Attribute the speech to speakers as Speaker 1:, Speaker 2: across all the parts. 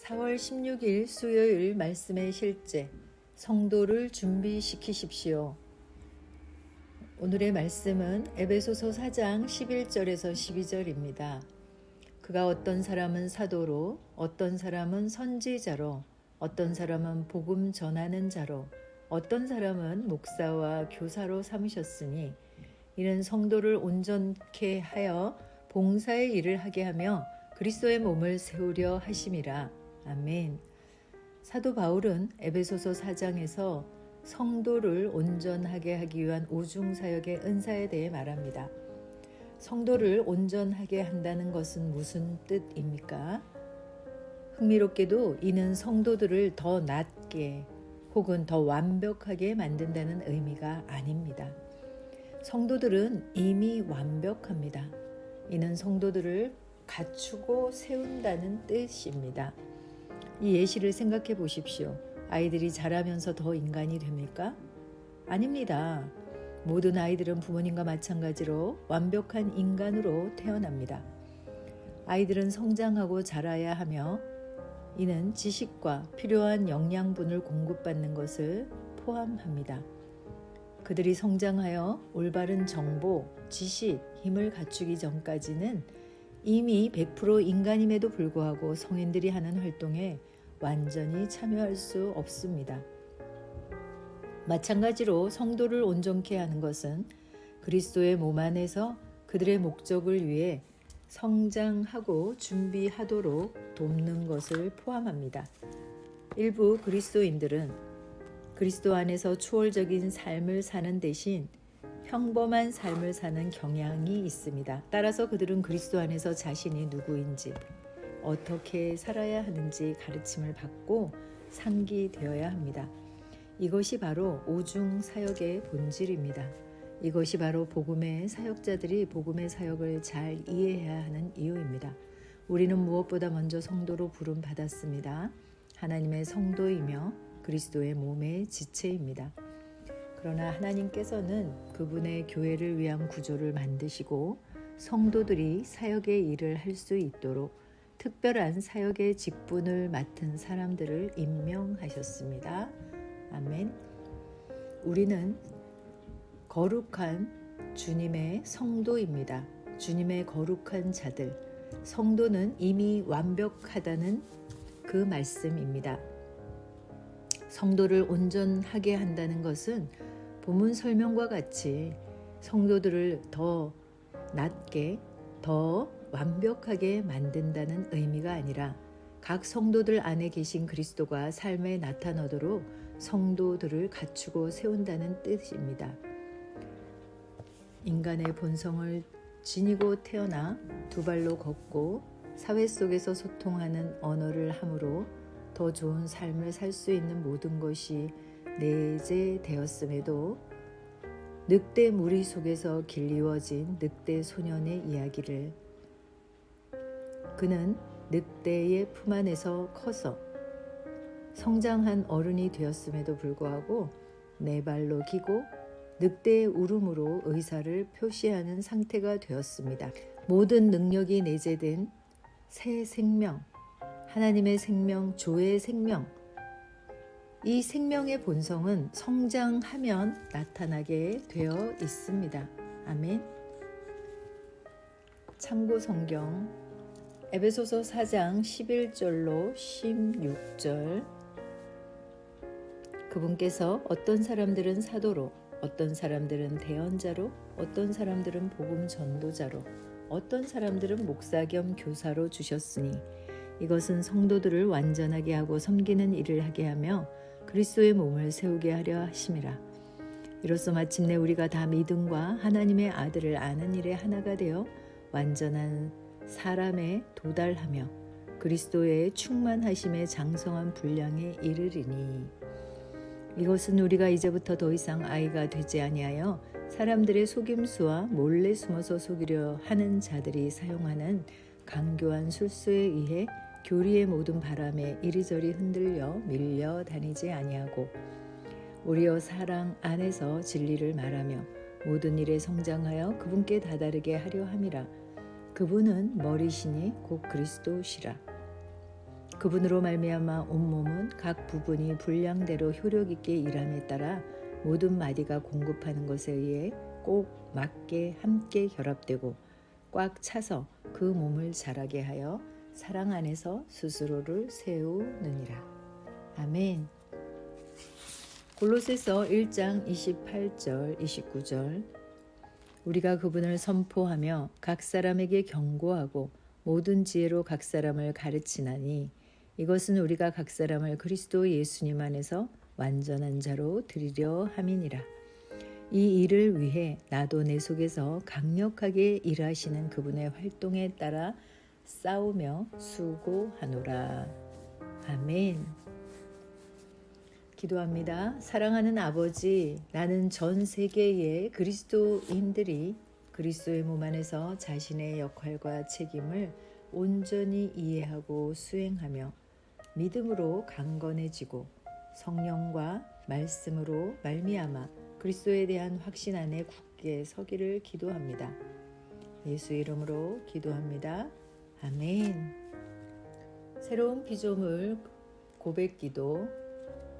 Speaker 1: 4월 16일 수요일 말씀의 실제, 성도를 준비시키십시오. 오늘의 말씀은 에베소서 4장 11절에서 12절입니다. 그가 어떤 사람은 사도로, 어떤 사람은 선지자로, 어떤 사람은 복음 전하는 자로, 어떤 사람은 목사와 교사로 삼으셨으니 이는 성도를 온전케 하여 봉사의 일을 하게 하며 그리스도의 몸을 세우려 하심이라. 아멘. 사도 바울은 에베소서 4장에서 성도를 온전하게 하기 위한 오중사역의 은사에 대해 말합니다. 성도를 온전하게 한다는 것은 무슨 뜻입니까? 흥미롭게도 이는 성도들을 더 낫게 혹은 더 완벽하게 만든다는 의미가 아닙니다. 성도들은 이미 완벽합니다. 이는 성도들을 갖추고 세운다는 뜻입니다. 이 예시를 생각해 보십시오. 아이들이 자라면서 더 인간이 됩니까? 아닙니다. 모든 아이들은 부모님과 마찬가지로 완벽한 인간으로 태어납니다. 아이들은 성장하고 자라야 하며 이는 지식과 필요한 영양분을 공급받는 것을 포함합니다. 그들이 성장하여 올바른 정보, 지식, 힘을 갖추기 전까지는 이미 100% 인간임에도 불구하고 성인들이 하는 활동에 완전히 참여할 수 없습니다. 마찬가지로 성도를 온전케 하는 것은 그리스도의 몸 안에서 그들의 목적을 위해 성장하고 준비하도록 돕는 것을 포함합니다. 일부 그리스도인들은 그리스도 안에서 초월적인 삶을 사는 대신 평범한 삶을 사는 경향이 있습니다. 따라서 그들은 그리스도 안에서 자신이 누구인지, 어떻게 살아야 하는지 가르침을 받고 상기되어야 합니다. 이것이 바로 오중 사역의 본질입니다. 이것이 바로 복음의 사역자들이 복음의 사역을 잘 이해해야 하는 이유입니다. 우리는 무엇보다 먼저 성도로 부름 받았습니다. 하나님의 성도이며 그리스도의 몸의 지체입니다. 그러나 하나님께서는 그분의 교회를 위한 구조를 만드시고 성도들이 사역의 일을 할 수 있도록 특별한 사역의 직분을 맡은 사람들을 임명하셨습니다. 아멘. 우리는 거룩한 주님의 성도입니다. 주님의 거룩한 자들. 성도는 이미 완벽하다는 그 말씀입니다. 성도를 온전하게 한다는 것은 본문 설명과 같이 성도들을 더 낫게, 더 완벽하게 만든다는 의미가 아니라 각 성도들 안에 계신 그리스도가 삶에 나타나도록 성도들을 갖추고 세운다는 뜻입니다. 인간의 본성을 지니고 태어나 두 발로 걷고 사회 속에서 소통하는 언어를 함으로 더 좋은 삶을 살 수 있는 모든 것이 내재되었음에도 늑대 무리 속에서 길리워진 늑대 소년의 이야기를 그는 늑대의 품 안에서 커서 성장한 어른이 되었음에도 불구하고 네 발로 기고 늑대의 울음으로 의사를 표시하는 상태가 되었습니다. 모든 능력이 내재된 새 생명, 하나님의 생명, 조의 생명, 이 생명의 본성은 성장하면 나타나게 되어 있습니다. 아멘. 참고 성경 에베소서 4장 11절로 16절. 그분께서 어떤 사람들은 사도로, 어떤 사람들은 대언자로, 어떤 사람들은 복음 전도자로, 어떤 사람들은 목사 겸 교사로 주셨으니 이것은 성도들을 완전하게 하고 섬기는 일을 하게 하며 그리스도의 몸을 세우게 하려 하심이라. 이로써 마침내 우리가 다 믿음과 하나님의 아들을 아는 일에 하나가 되어 완전한 사람에 도달하며 그리스도의 충만하심의 장성한 분량에 이르리니 이것은 우리가 이제부터 더 이상 아이가 되지 아니하여 사람들의 속임수와 몰래 숨어서 속이려 하는 자들이 사용하는 강교한 술수에 의해 교리의 모든 바람에 이리저리 흔들려 밀려 다니지 아니하고 우리여 사랑 안에서 진리를 말하며 모든 일에 성장하여 그분께 다다르게 하려 함이라. 그분은 머리시니 곧 그리스도시라. 그분으로 말미암아 온몸은 각 부분이 분량대로 효력 있게 일함에 따라 모든 마디가 공급하는 것에 의해 꼭 맞게 함께 결합되고 꽉 차서 그 몸을 자라게 하여 사랑 안에서 스스로를 세우느니라. 아멘. 골로새서 1장 28절 29절 우리가 그분을 선포하며 각 사람에게 경고하고 모든 지혜로 각 사람을 가르치나니 이것은 우리가 각 사람을 그리스도 예수님 안에서 완전한 자로 드리려 함이니라. 이 일을 위해 나도 내 속에서 강력하게 일하시는 그분의 활동에 따라 싸우며 수고하노라. 아멘. 기도합니다. 사랑하는 아버지, 나는 전 세계의 그리스도인들이 그리스도의 몸 안에서 자신의 역할과 책임을 온전히 이해하고 수행하며 믿음으로 강건해지고 성령과 말씀으로 말미암아 그리스도에 대한 확신 안에 굳게 서기를 기도합니다. 예수 이름으로 기도합니다. 아멘. 새로운 피조물 고백기도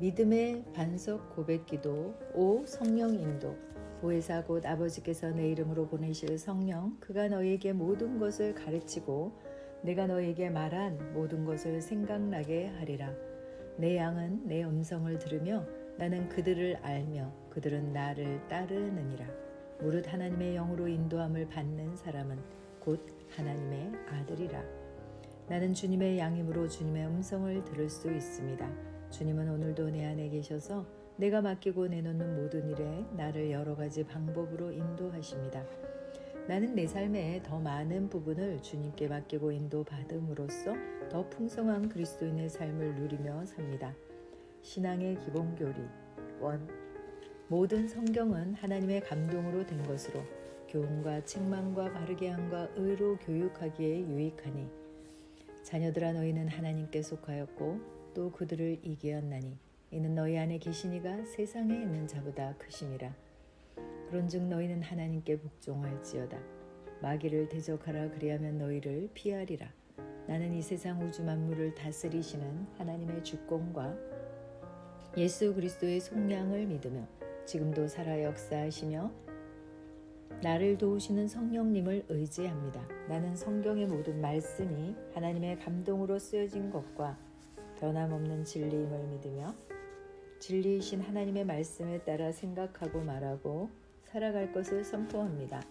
Speaker 1: 믿음의 반석 고백기도 5. 성령 인도 보혜사 곧 아버지께서 내 이름으로 보내실 성령 그가 너희에게 모든 것을 가르치고 내가 너희에게 말한 모든 것을 생각나게 하리라. 내 양은 내 음성을 들으며 나는 그들을 알며 그들은 나를 따르느니라. 무릇 하나님의 영으로 인도함을 받는 사람은 곧 하나님의 아들이라. 나는 주님의 양이므로 주님의 음성을 들을 수 있습니다. 주님은 오늘도 내 안에 계셔서 내가 맡기고 내놓는 모든 일에 나를 여러 가지 방법으로 인도하십니다. 나는 내 삶의 더 많은 부분을 주님께 맡기고 인도받음으로써 더 풍성한 그리스도인의 삶을 누리며 삽니다. 신앙의 기본 교리 1. 모든 성경은 하나님의 감동으로 된 것으로 교훈과 책망과 바르게 함과 의로 교육하기에 유익하니 자녀들아 너희는 하나님께 속하였고 또 그들을 이기었나니 이는 너희 안에 계시니가 세상에 있는 자보다 크심이라. 그런즉 너희는 하나님께 복종할지어다. 마귀를 대적하라 그리하면 너희를 피하리라. 나는 이 세상 우주 만물을 다스리시는 하나님의 주권과 예수 그리스도의 속량을 믿으며 지금도 살아 역사하시며 나를 도우시는 성령님을 의지합니다. 나는 성경의 모든 말씀이 하나님의 감동으로 쓰여진 것과 변함없는 진리임을 믿으며 진리이신 하나님의 말씀에 따라 생각하고 말하고 살아갈 것을 선포합니다.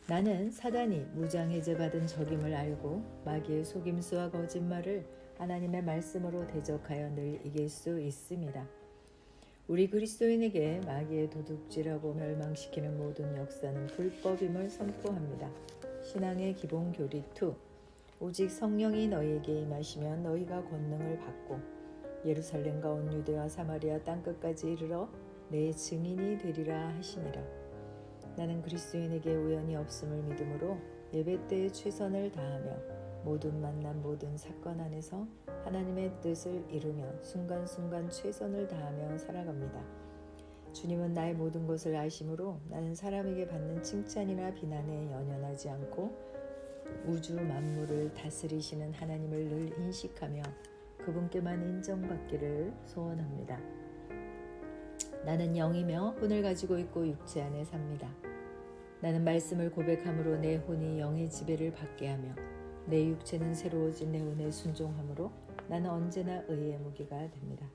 Speaker 1: 나는 사단이 무장해제받은 적임을 알고 마귀의 속임수와 거짓말을 하나님의 말씀으로 대적하여 늘 이길 수 있습니다. 우리 그리스도인에게 마귀의 도둑질하고 멸망시키는 모든 역사는 불법임을 선포합니다. 신앙의 기본 교리 2. 오직 성령이 너희에게 임하시면 너희가 권능을 받고 예루살렘과 온 유대와 사마리아 땅끝까지 이르러 내 증인이 되리라 하시니라. 나는 그리스도인에게 우연이 없음을 믿음으로 예배 때에 최선을 다하며 모든 만남 모든 사건 안에서 하나님의 뜻을 이루며 순간순간 최선을 다하며 살아갑니다. 주님은 나의 모든 것을 아심으로 나는 사람에게 받는 칭찬이나 비난에 연연하지 않고 우주 만물을 다스리시는 하나님을 늘 인식하며 그분께만 인정받기를 소원합니다. 나는 영이며 혼을 가지고 있고 육체 안에 삽니다. 나는 말씀을 고백함으로 내 혼이 영의 지배를 받게 하며 내 육체는 새로워진 내 혼에 순종함으로 나는 언제나 의의 무기가 됩니다.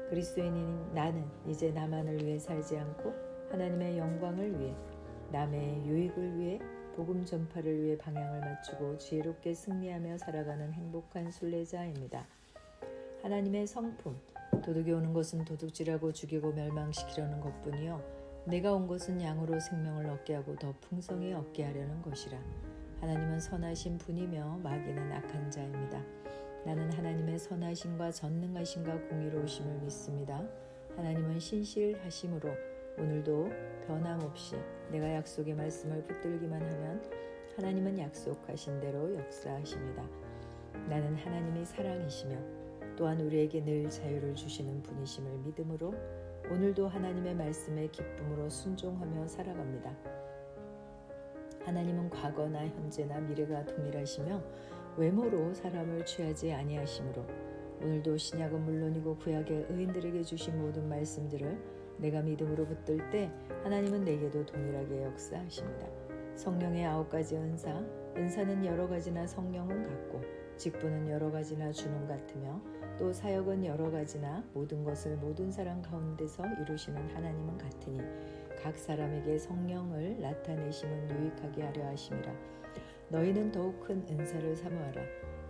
Speaker 1: 그리스도인인 나는 이제 나만을 위해 살지 않고 하나님의 영광을 위해 남의 유익을 위해 복음 전파를 위해 방향을 맞추고 지혜롭게 승리하며 살아가는 행복한 순례자입니다. 하나님의 성품, 도둑이 오는 것은 도둑질하고 죽이고 멸망시키려는 것뿐이요 내가 온 것은 양으로 생명을 얻게 하고 더 풍성히 얻게 하려는 것이라. 하나님은 선하신 분이며 마귀는 악한 자입니다. 나는 하나님의 선하심과 전능하심과 공의로우심을 믿습니다. 하나님은 신실하심으로 오늘도 변함없이 내가 약속의 말씀을 붙들기만 하면 하나님은 약속하신 대로 역사하십니다. 나는 하나님이 사랑이시며 또한 우리에게 늘 자유를 주시는 분이심을 믿음으로 오늘도 하나님의 말씀에 기쁨으로 순종하며 살아갑니다. 하나님은 과거나 현재나 미래가 동일하시며 외모로 사람을 취하지 아니하시므로 오늘도 신약은 물론이고 구약의 의인들에게 주신 모든 말씀들을 내가 믿음으로 붙들 때 하나님은 내게도 동일하게 역사하십니다. 성령의 9가지 은사, 은사는 여러 가지나 성령은 같고 직분은 여러 가지나 주는 같으며 또 사역은 여러 가지나 모든 것을 모든 사람 가운데서 이루시는 하나님은 같으니 각 사람에게 성령을 나타내심은 유익하게 하려 하심이라. 너희는 더욱 큰 은사를 사모하라.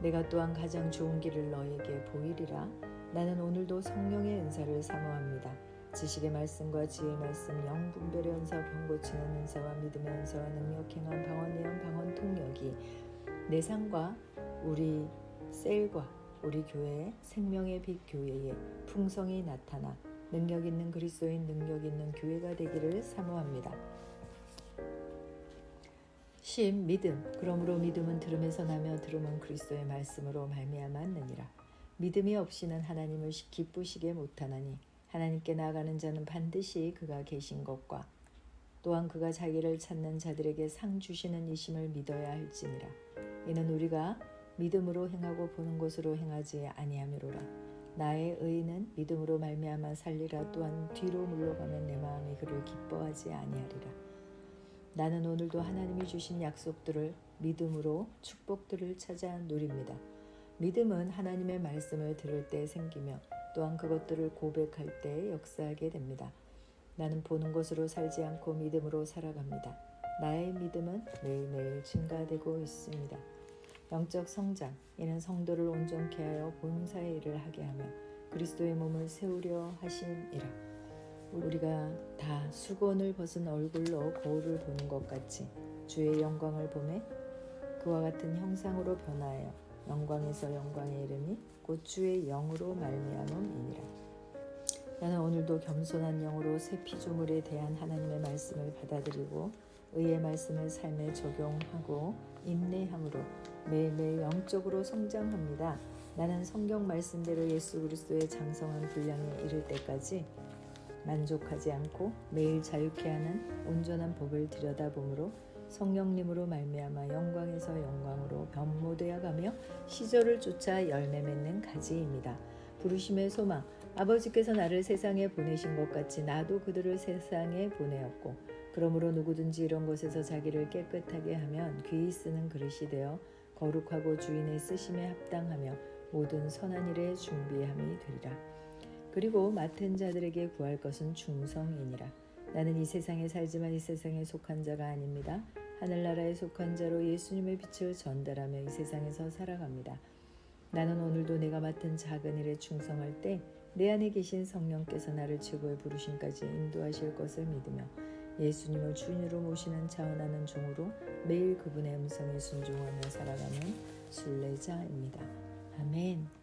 Speaker 1: 내가 또한 가장 좋은 길을 너희에게 보이리라. 나는 오늘도 성령의 은사를 사모합니다. 지식의 말씀과 지혜의 말씀, 영분별의 은사, 병 고치는 은사와 믿음의 은사와 능력 행한 방언 예언 방언 통역이 내 삶과 우리 셀과 우리 교회의 생명의 빛 교회에 풍성이 나타나 능력 있는 그리스도인 능력 있는 교회가 되기를 사모합니다. 10. 믿음. 그러므로 믿음은 들음에서 나며 들음은 그리스도의 말씀으로 말미암았느니라. 믿음이 없이는 하나님을 기쁘시게 못하나니 하나님께 나아가는 자는 반드시 그가 계신 것과 또한 그가 자기를 찾는 자들에게 상 주시는 이심을 믿어야 할지니라. 이는 우리가 믿음으로 행하고 보는 것으로 행하지 아니하미로라. 나의 의인은 믿음으로 말미암아 살리라. 또한 뒤로 물러가면 내 마음이 그를 기뻐하지 아니하리라. 나는 오늘도 하나님이 주신 약속들을 믿음으로 축복들을 찾아 누립니다. 믿음은 하나님의 말씀을 들을 때 생기며 또한 그것들을 고백할 때 역사하게 됩니다. 나는 보는 것으로 살지 않고 믿음으로 살아갑니다. 나의 믿음은 매일매일 증가되고 있습니다. 영적 성장, 이는 성도를 온전케 하여 봉사의 일을 하게 하며 그리스도의 몸을 세우려 하심이라. 우리가 다 수건을 벗은 얼굴로 거울을 보는 것 같이 주의 영광을 보매 그와 같은 형상으로 변하여 영광에서 영광에 이르니 곧 주의 영으로 말미암음이니라. 나는 오늘도 겸손한 영으로 새 피조물에 대한 하나님의 말씀을 받아들이고 의의 말씀을 삶에 적용하고 인내함으로 매일매일 영적으로 성장합니다. 나는 성경 말씀대로 예수 그리스도의 장성한 분량에 이를 때까지 만족하지 않고 매일 자유케 하는 온전한 법을 들여다보므로 성령님으로 말미암아 영광에서 영광으로 변모되어 가며 시절을 쫓아 열매 맺는 가지입니다. 부르심의 소망, 아버지께서 나를 세상에 보내신 것 같이 나도 그들을 세상에 보내었고 그러므로 누구든지 이런 것에서 자기를 깨끗하게 하면 귀히 쓰는 그릇이 되어 거룩하고 주인의 쓰심에 합당하며 모든 선한 일에 준비함이 되리라. 그리고 맡은 자들에게 구할 것은 충성이니라. 나는 이 세상에 살지만 이 세상에 속한 자가 아닙니다. 하늘나라에 속한 자로 예수님의 빛을 전달하며 이 세상에서 살아갑니다. 나는 오늘도 내가 맡은 작은 일에 충성할 때 내 안에 계신 성령께서 나를 최고의 부르심까지 인도하실 것을 믿으며 예수님을 주인으로 모시는 자원하는 종으로 매일 그분의 음성에 순종하며 살아가는 순례자입니다. 아멘.